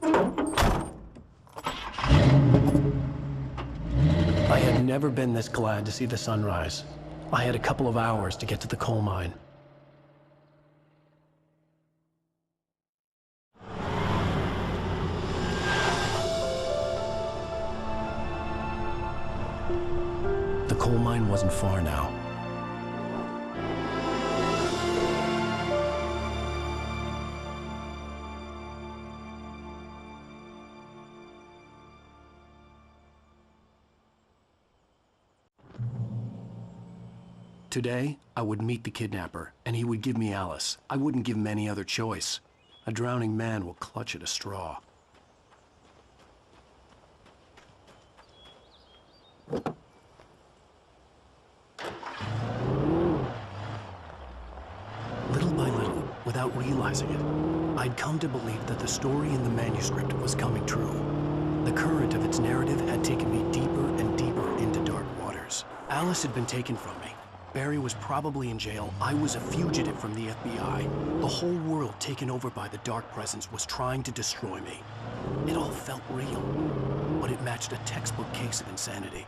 I had never been this glad to see the sunrise. I had a couple of hours to get to the coal mine. The coal mine wasn't far now. Today, I would meet the kidnapper, and he would give me Alice. I wouldn't give him any other choice. A drowning man will clutch at a straw. Little by little, without realizing it, I'd come to believe that the story in the manuscript was coming true. The current of its narrative had taken me deeper and deeper into dark waters. Alice had been taken from me. Barry was probably in jail. I was a fugitive from the FBI. The whole world taken over by the Dark Presence was trying to destroy me. It all felt real, but it matched a textbook case of insanity.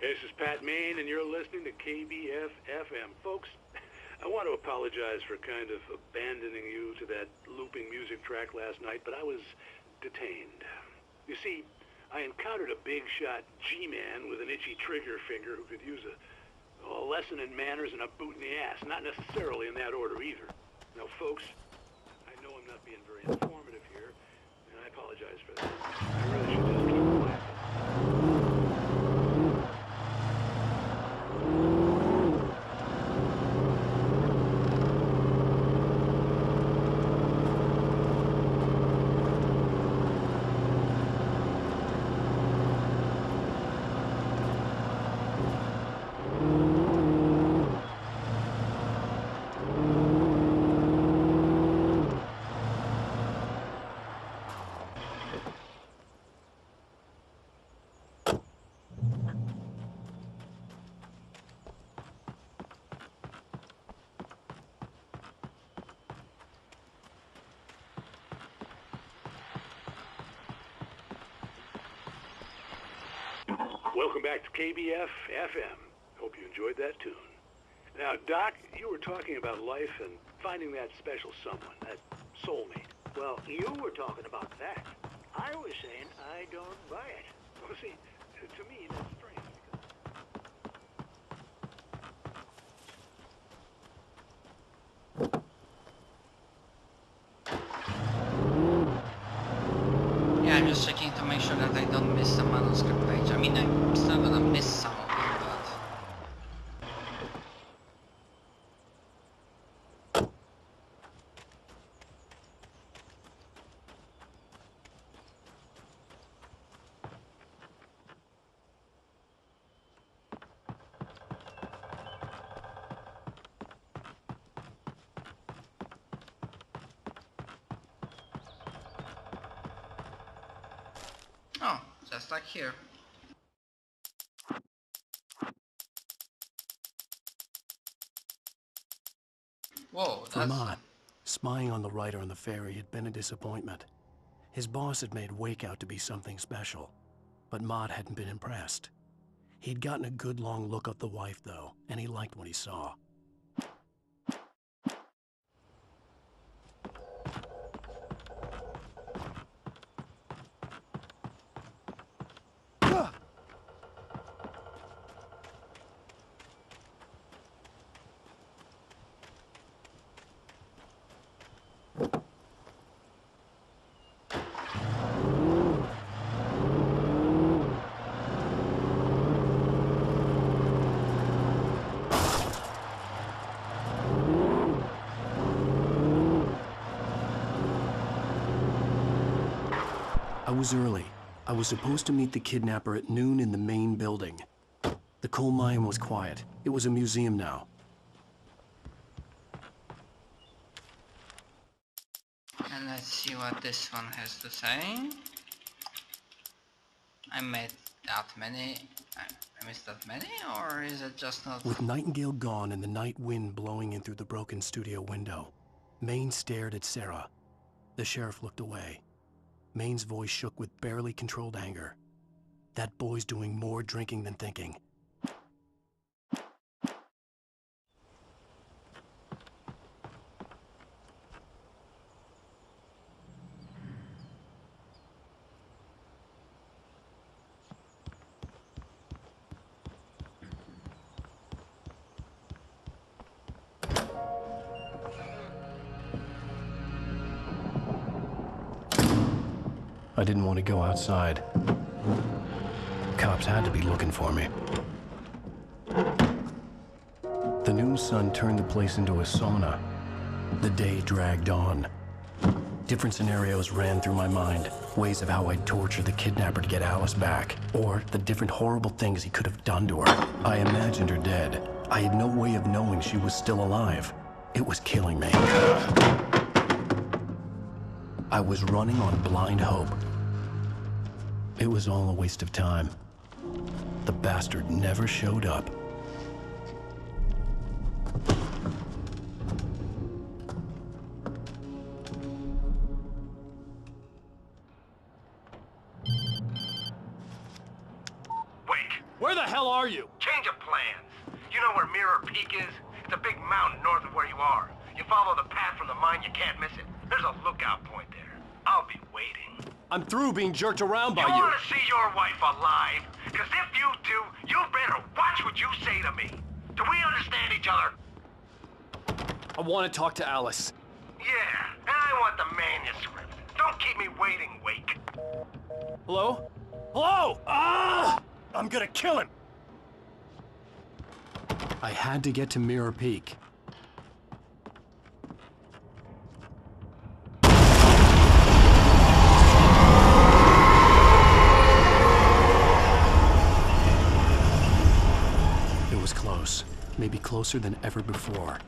This is Pat Main, and you're listening to KBF-FM. Folks, I want to apologize for kind of abandoning you to that looping music track last night, but I was detained. You see, I encountered a big-shot G-man with an itchy trigger finger who could use a lesson in manners and a boot in the ass. Not necessarily in that order, either. Now, folks, I know I'm not being very informative here, and I apologize for that. I really should just keep quiet. Welcome back to KBF-FM. Hope you enjoyed that tune. Now, Doc, you were talking about life and finding that special someone, that soulmate. Well, you were talking about that. I was saying I don't buy it. Well, see, to me, that's strange. Yeah, I'm just checking to make sure that I don't miss the manuscript page. I mean, I'm still gonna miss some of them, but... Oh, just like here. Whoa, For that's... Mott, spying on the writer on the ferry had been a disappointment. His boss had made Wake out to be something special, but Mott hadn't been impressed. He'd gotten a good long look at the wife, though, and he liked what he saw. I was early. I was supposed to meet the kidnapper at noon in the main building. The coal mine was quiet. It was a museum now. And let's see what this one has to say. I made that many. I missed that many, or is it just not? With Nightingale gone and the night wind blowing in through the broken studio window, Maine stared at Sarah. The sheriff looked away. Maine's voice shook with barely controlled anger. That boy's doing more drinking than thinking. I didn't want to go outside. Cops had to be looking for me. The noon sun turned the place into a sauna. The day dragged on. Different scenarios ran through my mind. Ways of how I'd torture the kidnapper to get Alice back. Or the different horrible things he could have done to her. I imagined her dead. I had no way of knowing she was still alive. It was killing me. I was running on blind hope. It was all a waste of time. The bastard never showed up. Wake! Where the hell are you? Change of plans. You know where Mirror Peak is? It's a big mountain north of where you are. You follow the path from the mine, you can't miss it. There's a lookout point there. I'll be waiting. I'm through being jerked around by You you. want to see your wife alive? Because if you do, you better watch what you say to me. Do we understand each other? I want to talk to Alice. Yeah, and I want the manuscript. Don't keep me waiting, Wake. Hello? Hello! Ah! I'm gonna kill him! I had to get to Mirror Peak. It was close. Maybe closer than ever before.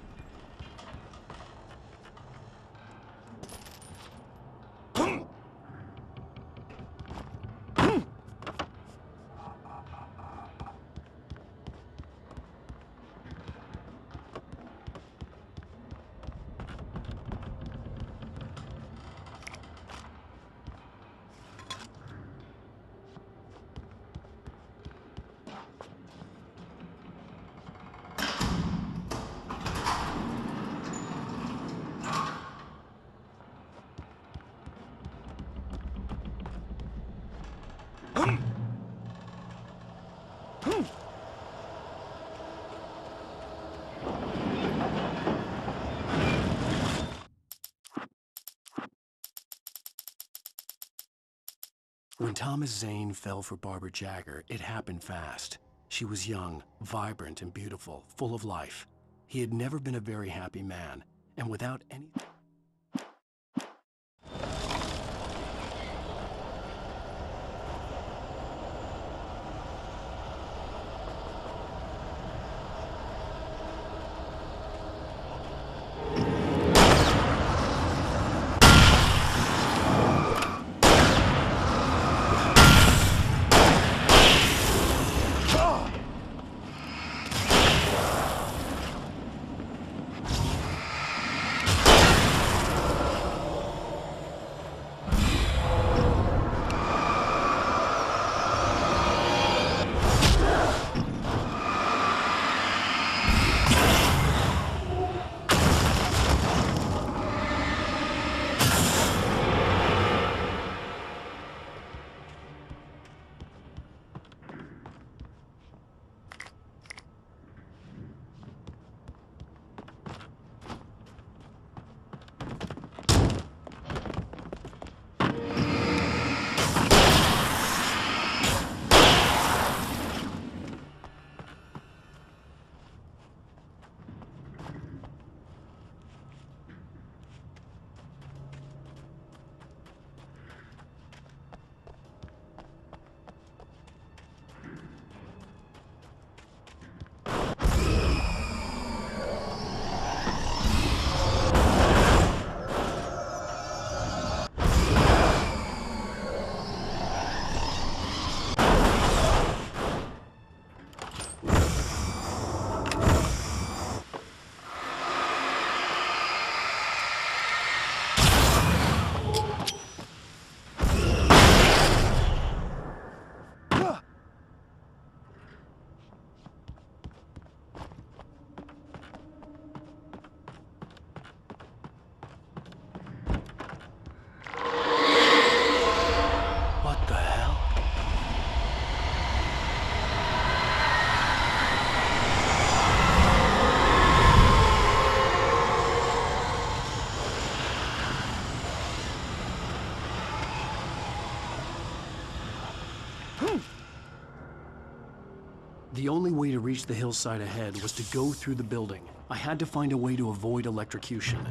When Thomas Zane fell for Barbara Jagger, it happened fast. She was young, vibrant, and beautiful, full of life. He had never been a very happy man, and without any... The only way to reach the hillside ahead was to go through the building. I had to find a way to avoid electrocution.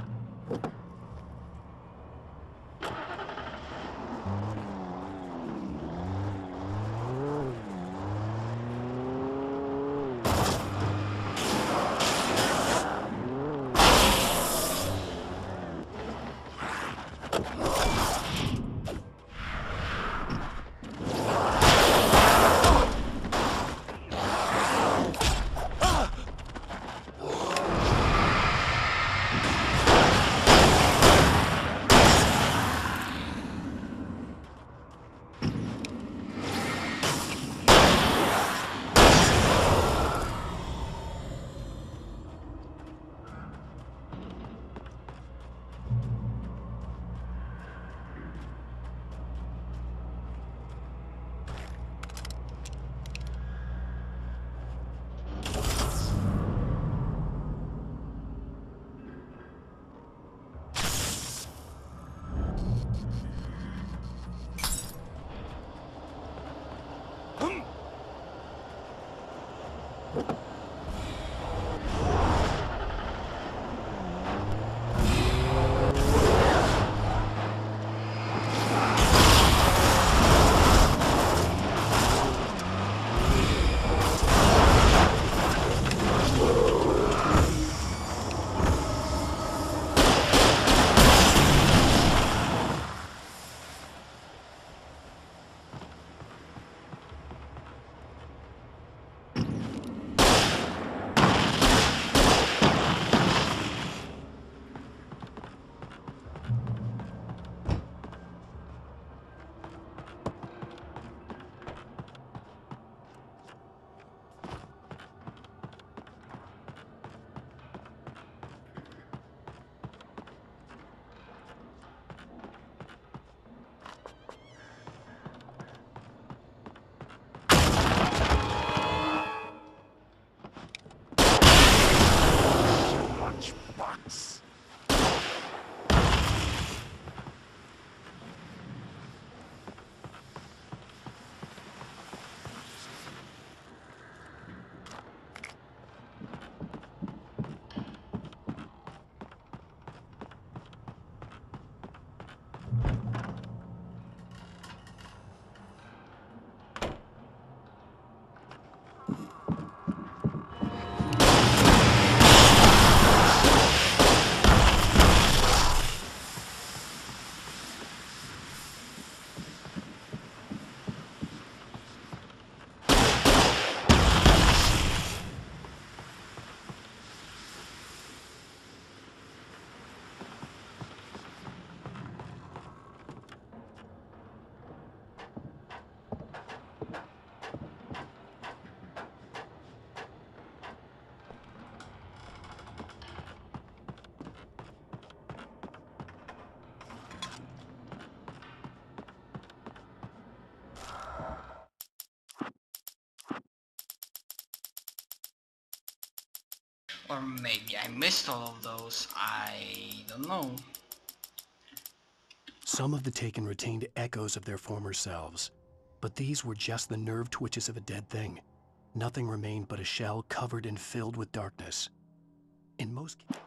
Or maybe I missed all of those. I don't know. Some of the Taken retained echoes of their former selves, but these were just the nerve twitches of a dead thing. Nothing remained but a shell covered and filled with darkness. In most cases,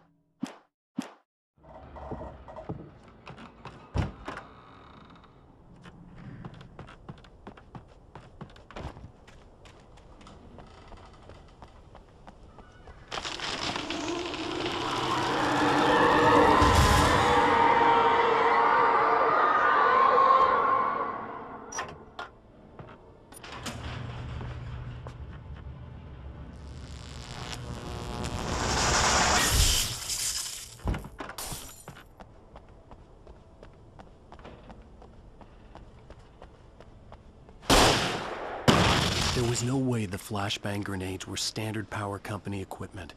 there was no way the flashbang grenades were standard power company equipment.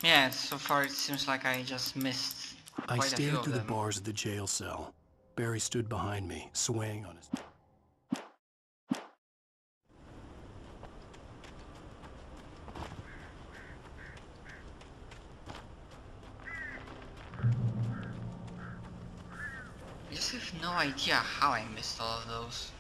Yeah, so far it seems like I just missed I quite a few stared of through the them. bars of the jail cell. Barry stood behind me, swaying on his... I just have no idea how I missed all of those.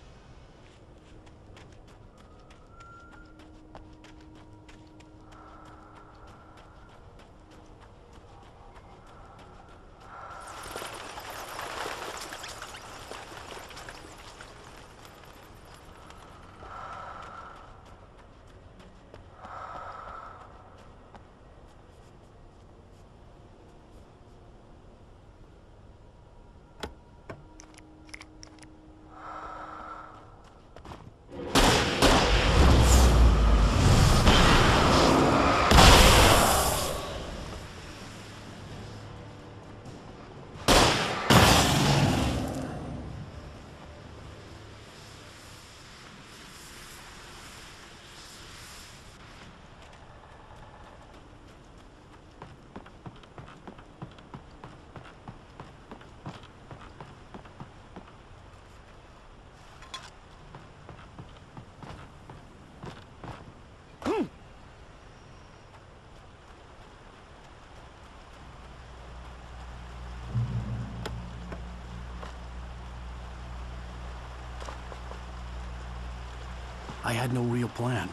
I had no real plan.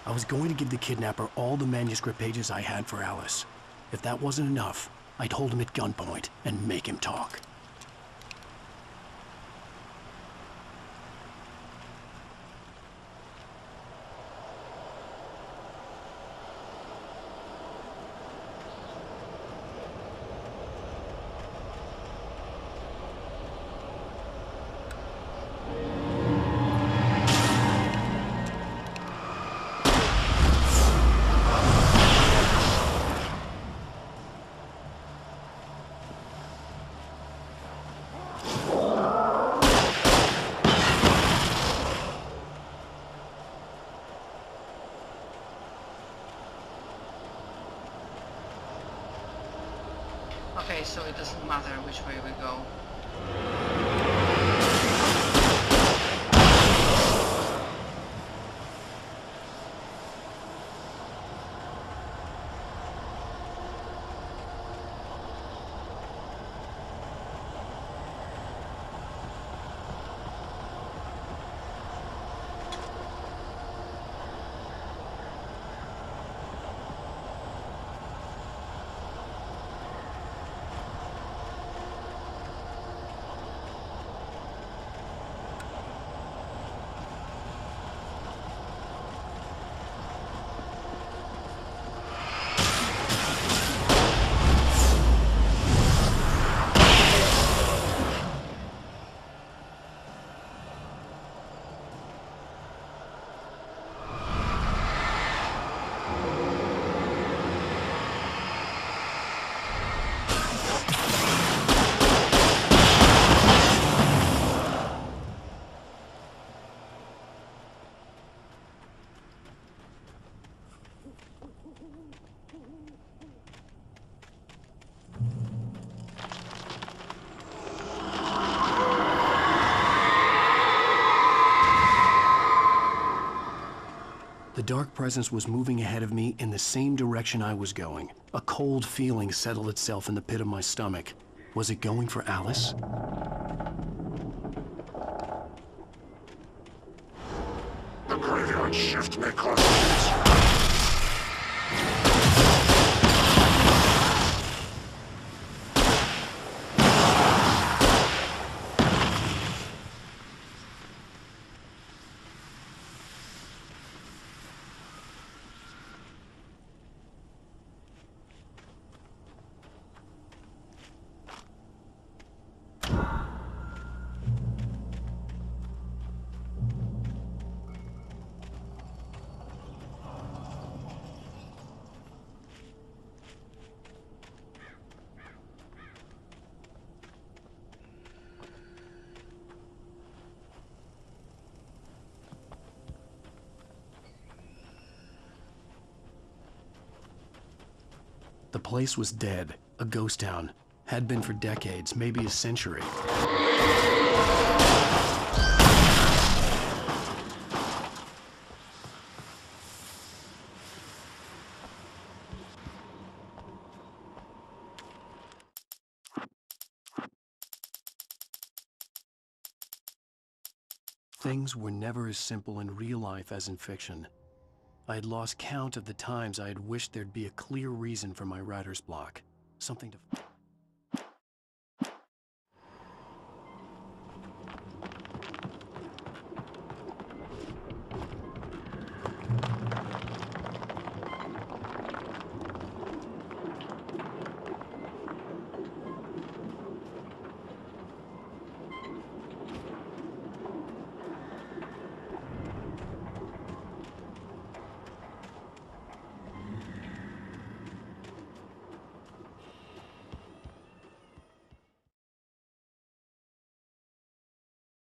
I was going to give the kidnapper all the manuscript pages I had for Alice. If that wasn't enough, I'd hold him at gunpoint and make him talk. Okay, so it doesn't matter which way we go. The dark presence was moving ahead of me in the same direction I was going. A cold feeling settled itself in the pit of my stomach. Was it going for Alice? The graveyard shift may cause cancer. place was dead, a ghost town. Had been for decades, maybe a century. Things were never as simple in real life as in fiction. I had lost count of the times I had wished there'd be a clear reason for my writer's block. Something to...